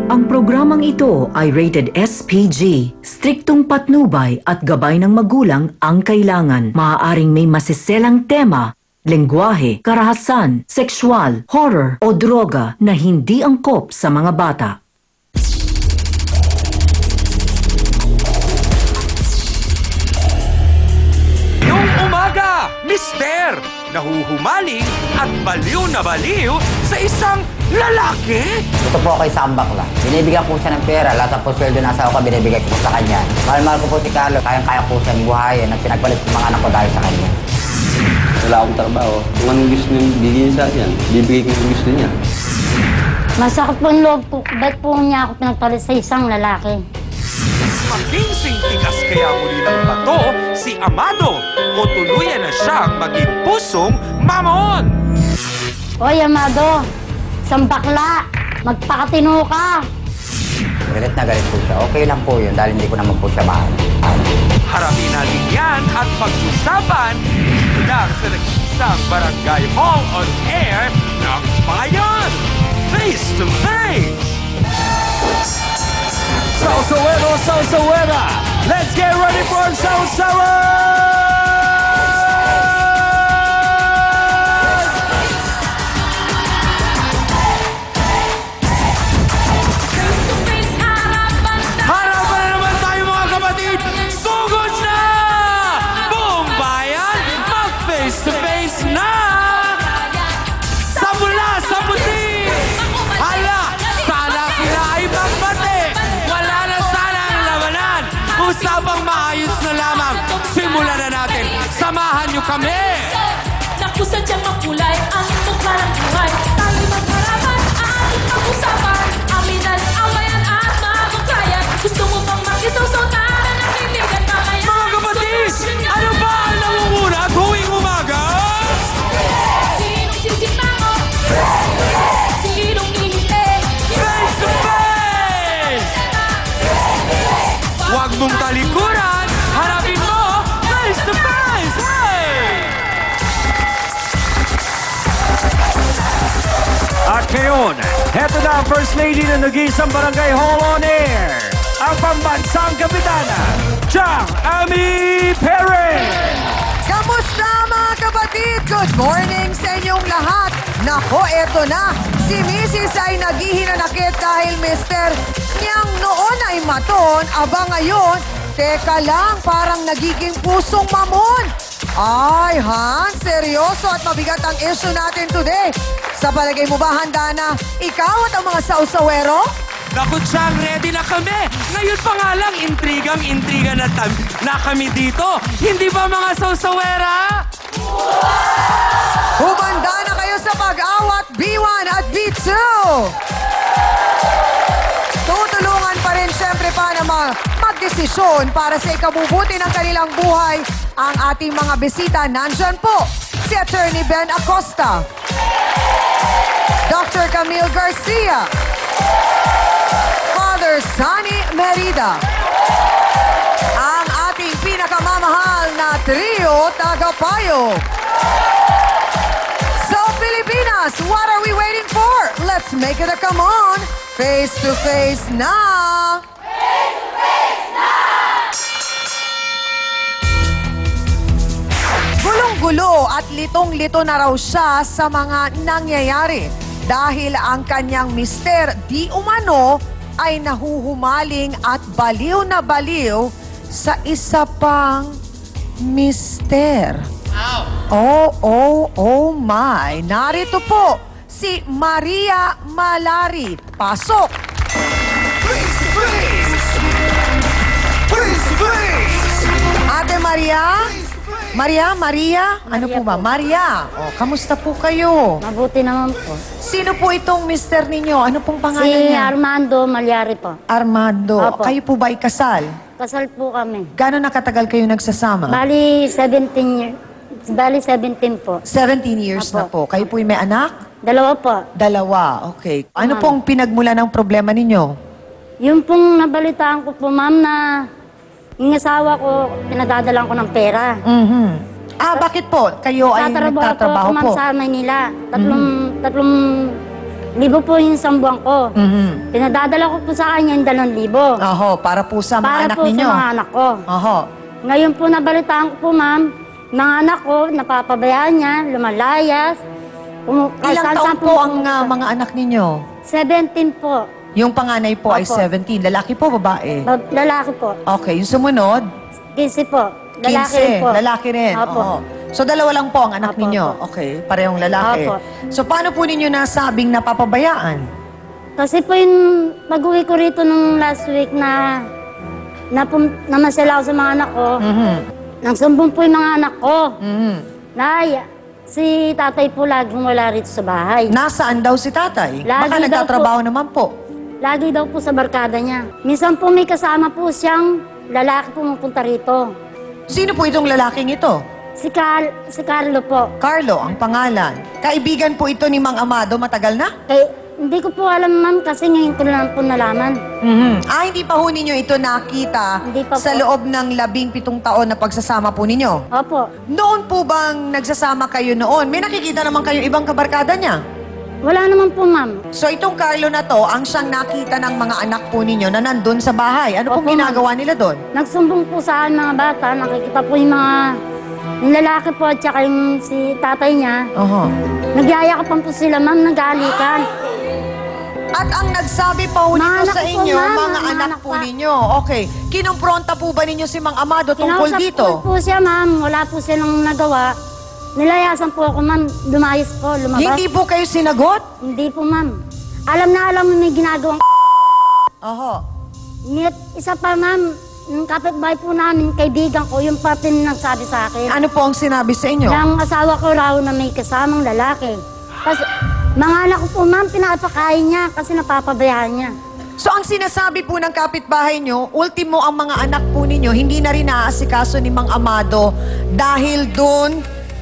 Ang programang ito ay rated SPG. Striktong patnubay at gabay ng magulang ang kailangan. Maaaring may masiselang tema, lengguwahe, karahasan, sexual, horror o droga na hindi angkop sa mga bata. Ngayong umaga, Mister! Nahuhumaling at baliw na baliw sa isang lalaki? Ito po ako isang bakla. Binibigyan ko siya ng pera. Lahat ng po sweldo na asawa ko, binibigay ko po sa kanya. Mahal-mahal ko po si Carlo. Kayang-kaya po siyang buhayin at pinagpalit ko mga anak ko dahil sa kanya. Wala akong trabaho. Kung anong gusto niya bigyan sa akin, bibigay ko yung gusto niya. Masakit po ang loob ko. Ba't po niya ako pinagpalit sa isang lalaki? Makingsing tigas kaya muli ng bato si Amado o tuluyan na siyang maging pusong mamon. Hoy, Amado! Isang bakla! Magpakatino ka! Galit na galit po siya. Okay lang po yun dahil hindi ko naman po siya mahal. Harapin natin yan at pag-usapan na sa nagsisang Barangay Hall on Air ng Bayan. Face to face! Sausawera, Sausawera! Let's get ready for Sausawa! Harapan na naman tayo mga kapatid! Sugod na! Buong bayan, mag-face to face na! Sa mula, sa puti! Hala! Sana sila ay magbati! Wala na sana ang labanan! Usapang maayos na lamang! Simulan na natin! Samahan niyo kami! Naku, sadyang makulay ang mukharang buhay. Tayo magharapan ang ating pag-usapan. Aminan, awayan at mabuklayan. Gusto mo bang makisawsaw-taran ng kaibigan mamaya? Mga kapatid! Ano ba ang nangunguna tuwing umaga? Sinong sisimango? Sinong ngingiti? Face to face! Huwag mong talikuran! Harapin mo! Face to face! Hey! At ngayon, heto na ang First Lady ng nag-iisang Barangay Hall on Air, ang pambansang kapitana, Chang Ami Perez! Kamusta mga kapatid? Good morning sa inyong lahat. Nako, eto na. Si Mrs. ay naghihinanakit dahil Mr. niyang noon ay maton. Aba ngayon, teka lang, parang nagiging pusong mamon. Ay, Han, seryoso at mabigat ang issue natin today. Sa palagay mo ba, handa na ikaw at ang mga sausawero? Naku, Chang, ready na kami! Ngayon pa nga lang, intrigang-intriga na kami dito. Hindi ba mga sausawera? Humanda na kayo sa pag-awat B1 at B2. Tutulungan pa rin siyempre pa na magdesisyon para sa ikabubuti ng kanilang buhay ang ating mga bisita. Nandyan po si Attorney Ben Acosta, Dr. Camille Garcia, Father Sunny Merida, ang ating pinakamamahal na trio tagapayo. So, Pilipinas, what are we waiting for? Let's make it a come on. Face to face na! Face to face na! Gulong-gulo at litong-lito na raw siya sa mga nangyayari dahil ang kanyang mister di umano ay nahuhumaling at baliw na baliw sa isa pang mister. Oh my. Narito po si Maria Malari. Pasok! Ate Maria? Maria? Ano po ba? Maria. Oh, kamusta po kayo? Mabuti naman po. Sino po itong mister ninyo? Ano pong pangalan Si niya? Armando Malyari po. Armando. Opo. Kayo po ba kasal? Kasal po kami. Gano'n nakatagal kayo nagsasama? Bali 17 po. 17 years Opo. na po. Kayo po may anak? Dalawa po. Dalawa. Okay. Ano Ma'am. pong pinagmula ng problema ninyo? Yung pong nabalitaan ko po, ma'am, na yung asawa ko, pinadadalan ko ng pera. Mhm. Bakit po? Kayo ay Tatrabaho nagtatrabaho po ako, ma'am, po? sa Maynila. Tatlong libo po yung isang buwan ko. Mhm. Pinadadala ko po sa kanya yung 2,000. Oho, para po sa mga Para anak po ninyo. sa mga anak ko. Oho. Ngayon po nabalitaan ko po, ma'am, mga anak ko, napapabayaan niya, lumalayas. Ilang taon po ang mga anak ninyo? 17 po. Yung panganay po ay Opo. 17. Lalaki po, babae? Lalaki po. Okay, yung sumunod? 15 po. 15. Lalaki rin po. Lalaki rin. Opo. Oo. So, dalawa lang po ang anak Opo, ninyo. opo. Okay, parehong lalaki. Opo. So, paano po ninyo nasabing napapabayaan? Kasi po yung pag-uwi ko rito nung last week na namasala ako sa mga anak ko, nagsumbong po yung mga anak ko. Nay, si tatay po laging wala rito sa bahay. Nasaan daw si tatay? Lagi Baka daw nagtatrabaho naman po. Lagi daw po sa barkada niya. Minsan po may kasama po siyang lalaki pumupunta rito. Sino po itong lalaking ito? Si Carlo po. Carlo, ang pangalan. Kaibigan po ito ni Mang Amado, matagal na? Hindi ko po alam, ma'am, kasi ngayon ko lang po nalaman. Hindi pa ho ninyo ito nakita Hindi pa sa po. loob ng 17 taon na pagsasama po ninyo? Opo. Noon po bang nagsasama kayo noon? May nakikita naman kayo ibang kabarkada niya? Wala naman po, ma'am. So itong Carlo na to, ang siyang nakita ng mga anak po ninyo na nandun sa bahay. Ano pong Opo, ma'am. ginagawa nila doon? Nagsumbong po sa akin mga bata, nakikita po yung lalaki po at saka yung si tatay niya. Oho. Nagyayakapan po sila, ma'am, nag-aalikan. At ang nagsabi pa ho Mga nito anak sa po, inyo, ma'am, mga mga anak anak po pa. ninyo. Okay. Kinumpronta po ba ninyo si Mang Amado tungkol Kinausap dito? ko po siya, ma'am. Wala po silang nagawa. Nilayasan po ako, ma'am. Lumayas po, lumabas. Hindi po kayo sinagot? Hindi po, ma'am. Alam na alam mo may ginagawang Oho. Ngunit isa pa, ma'am, yung kapitbahay po namin, kaibigan ko, yung pati nagsabi sa akin. Ano po ang sinabi sa inyo? Ng asawa ko raw na may kasamang lalaki. Kasi, mga anak ko po, ma'am, pinapakain niya kasi napapabayaan niya. So ang sinasabi po ng kapitbahay nyo, ultimo ang mga anak po ninyo, hindi na rin naaasikaso ni Mang Amado dahil doon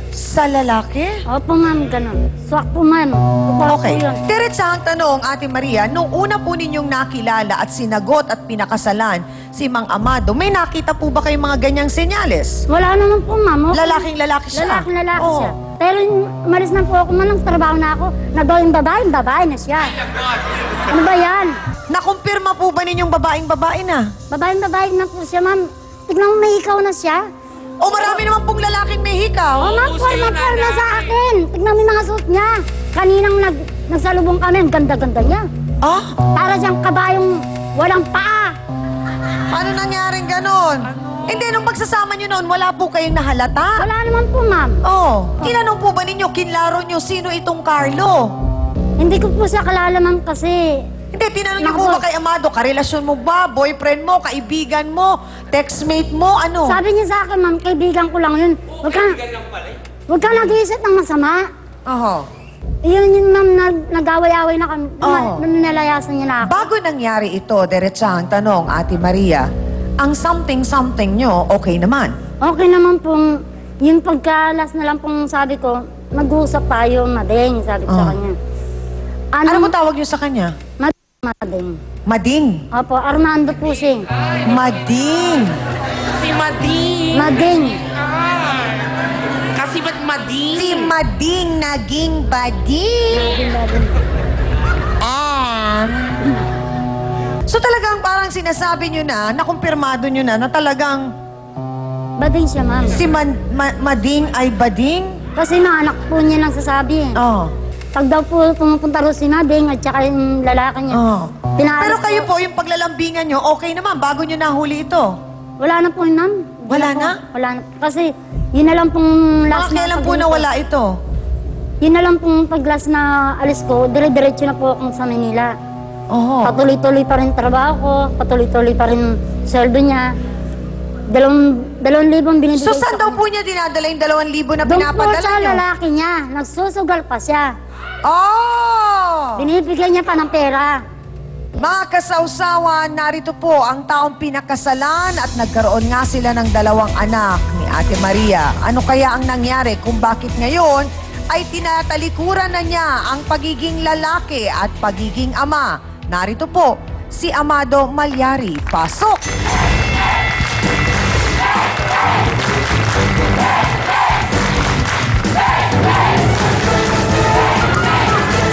sa lalaki? Opo, ma'am, ganun. Swak po, ma'am. Totoo Okay. po yun. Diretsahang tanong, Ate Maria, nung una po ninyong nakilala at sinagot at pinakasalan si Mang Amado, may nakita po ba kayong mga ganyang senyales? Wala naman po, ma'am. Okay. Lalaking-lalaki siya? Lalaking-lalaki Oo. siya. Pero umalis na po ako, man, nagtrabaho na ako. Nagawing babae na siya. Ano ba yan? Nakumpirma po ba ninyong babaeng-babae na? Babae na po siya, ma'am. Tignan mo, may ikaw na siya. O marami naman pong lalaking may hikaw? Oh, ma'am, forma na sa akin. Tignan mo yung mga suot niya. Kaninang nagsalubong kami, ang ganda-ganda niya. Ah? Para siyang kabayong walang paa. Paano nangyaring ganon? Hindi, nung magsasama nyo noon, wala po kayong nahalata? Wala naman po, ma'am. Oh, tinanong po ba ninyo, kinlaro nyo, sino itong Carlo? Hindi ko po siya kalala, ma'am, kasi... Hindi, tinanong nyo Naku po po. ba kay Amado, karelasyon mo ba, boyfriend mo, kaibigan mo, textmate mo, ano? Sabi niya sa akin, ma'am, kaibigan ko lang yun. Huwag ka nag-iisip ng masama. Oho. Yun, ma'am, nag-away-away na kami. Oo. Nalayasan niya na ako. Bago nangyari ito, diretsahang tanong, Ate Maria, ang something-something nyo, okay naman? Okay naman pong, yung pagkalas na lang pong sabi ko, mag-uusap tayo, madeng, sabi ko sa kanya. Ano mo tawag nyo sa kanya? Madeng. Mading. Opo, Armando po siya. Mading. Si Mading. Madeng. Kasi ba't Mading? Si Mading naging bading. So talagang parang sinasabi nyo na, nakumpirmado nyo na talagang Badeng siya, ma'am. si Mading ay bading? Kasi mga anak po niya lang sasabi. Oh. Pag daw po pumupunta ro si Madeng at saka yung lalaki niya. Oh. Pinaalis Pero kayo po, yung paglalambingan nyo, okay naman, bago nyo nahuli ito. Wala na po yun, ma'am. Wala po. na? Wala na. Kasi yun na lang pong last Mga kailan po pag- nawala ito? Yun na lang pong pag-last na alis ko, dire-diretso na po akong sa Manila. Oho. Patuloy-tuloy pa rin trabaho ko, patuloy-tuloy pa rin sweldo niya. 2,000 binibigay So saan sa daw po niya dinadala yung 2,000 na Doon po pinapadala sa nyo? lalaki niya, nagsusugal pa siya. Oh! Binibigyan niya pa ng pera. Mga kasawsawan, narito po ang taong pinakasalan at nagkaroon nga sila ng 2 anak ni Ate Maria. Ano kaya ang nangyari kung bakit ngayon ay tinatalikuran na niya ang pagiging lalaki at pagiging ama? Narito po si Amado Malyari. Pasok!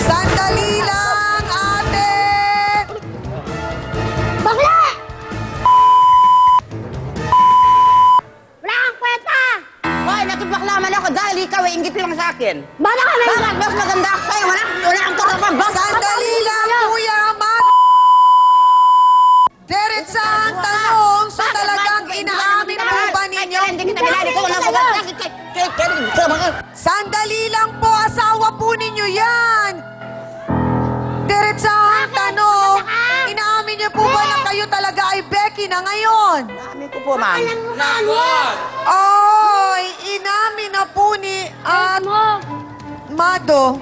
Sandali lang! akin. Bala ka na! Bakit mas maganda ako sa'yo? Wala kang tropa, boss! Sandali lang, Kuya Amat! Diretsahang tanong, so talagang inaamin po ba ninyo? Hindi kita bilali ko, wala maganda. Sandali lang po, asawa po ninyo yan! Diretsahang tanong, inaamin niyo po ba na kayo talaga ay Becky na ngayon? Amin ko po, ma'am. Oy, inamin na po ni Mado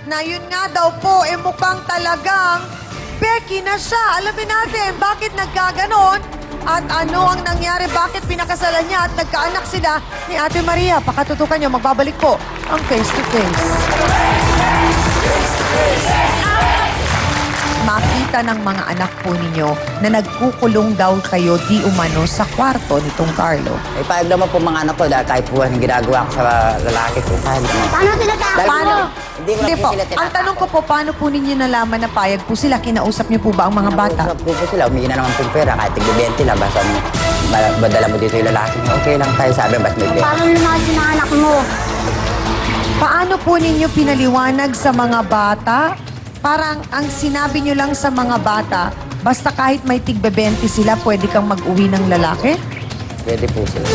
na yun nga daw po, mukhang talagang Becky na siya. Alamin natin, bakit nagkaganon? At ano ang nangyari? Bakit pinakasalan niya at nagkaanak sila ni Ate Maria? Pakatutukan niyo, magbabalik po ang Face to Face. Makita ng mga anak po ninyo na nagkukulong daw kayo di umano sa kwarto nitong Carlo. Eh, payag naman po mga anak ko dahil kahit po ang ginagawa ko sa lalaki ko. Kahit naman. Paano tinatapos mo? Paano? Hindi ko Hindi na po. po sila Ang tinatakot. tanong ko po, paano po ninyo nalaman na payag po sila? Kinausap niyo po ba ang mga bata? Nakusap po sila, humingi na naman po yung pera. Kahit tig-20 lang, basta badala mo dito yung lalaki. Okay lang tayo, sabi, basta may pera. Paano lumakas yung mga anak mo? Paano po ninyo pinaliwanag sa mga bata? Parang ang sinabi nyo lang sa mga bata, basta kahit may tig-20 sila, pwede kang mag-uwi ng lalaki? Pwede po sila.